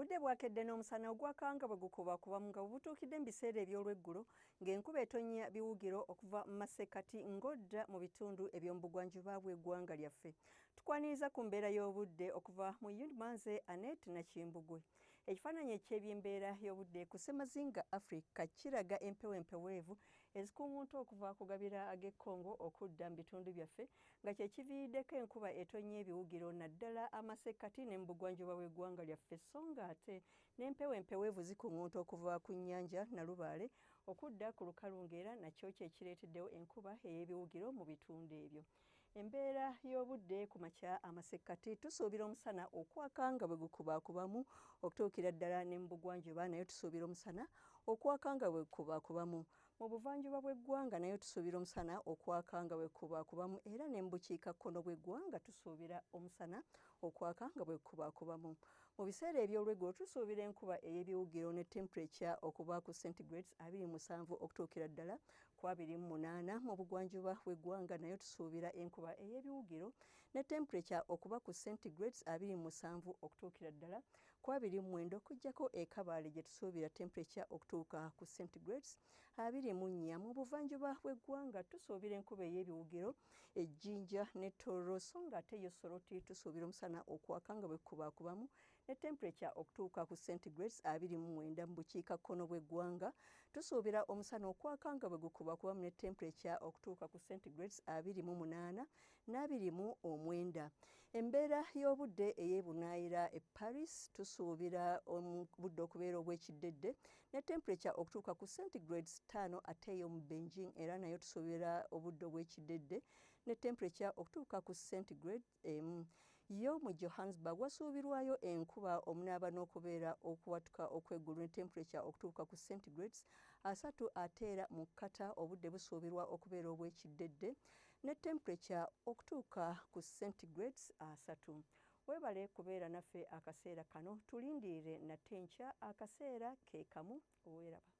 Obudde bwakedde n'omusana ogwakanga bwe gukubakuba nga butuukidde mu biseera eby'olweggulo ng'enkuba etonnya biwugiro okuva mu masekkati ng'odda mu bitundu eby'omu bugwanjuba bw'eggwanga lyaffe. Tukwaniriza ku mbeera y'obudde okuva mu Manze Annet na Kimbugwe. Ekifaananyi eky'ebyembeera y'obudde ku Ssemazinga Africa kiraga empewo empeweevu ezikuŋŋunta okuva ku gabira ag'e Congo okudda mu bitundu byaffe nga kye kiviiriddeko enkuba etonnya ebiwugiro naddala amasekkati ne mu bugwanjuba bw'eggwanga lyaffe so ng'ate n'empewo empeweevu zikuŋŋunta okuva ku nnyanja Nalubaale okudda ku lukalu ng'era nakyo kye kireeteddewo enkuba ey'ebiwugiro mu bitundu ebyo. Embeera y'obudde ku makya amasekkati tusuubira omusana okwaka nga bwe gukubaakubamu okutuukira ddala ne mu bugwanjuba nayo tusuubira omusana okwaka nga bwe gukubaakubamu. Mu buvanjuba bw'eggwanga nayo tusuubira omusana okwaka nga bwe gukubaakubamu era ne mu bukiikakkono bw'eggwanga tusuubira omusana okwaka nga bwe gukubaakubamu. Mu biseera eby'olweggulo tusuubira enkuba ey'ebiwugiro ne temperature okuba ku centigrades 27 okutuukira ddala ku 28 mu bugwanjuba bw'eggwanga nayo tusuubira enkuba ey'ebiwugiro ne temperature okuba ku centigrades 27 okutuukira ddala ku 29 okuggyako e Kabaale gye tusuubira temperature okutuuka ku centigrades 24. Mu buvanjuba bw'eggwanga tusuubira enkuba ey'ebiwugiro ejjinja ne Tororo so ng'ate yo Soroti tusuubira omusana okwaka nga bwe gukubaakubamu ne temperature okutuuka ku centigrades 29. Mu bukiikakkono bw'eggwanga tusuubira omusana okwaka nga bwe gukubaakubamu ne temperature okutuuka ku centigrades 28 n'29. Embeera y'obudde ey'ebunaayira e Paris tusuubira obudde okubeera obw'ekiddedde ne temperature okutuuka ku centigrades 5 ate eyo mu Beijing era nayo tusuubira obudde obw'ekiddedde ne temperature okutuuka ku centigrade 1. Yo mu Johannesburg wasuubirwayo enkuba omunaaba n'okubeera okuwatuka okw'eggulu ne temperature okutuuka ku centigrades 3 ate era mu Kata obudde busuubirwa okubeera obw'ekiddedde ne temperature okutuuka ku centigrades 3. Weebale kubeera naffe akaseera kano tulindirire nate enkya akaseera ke kamu oweeraba.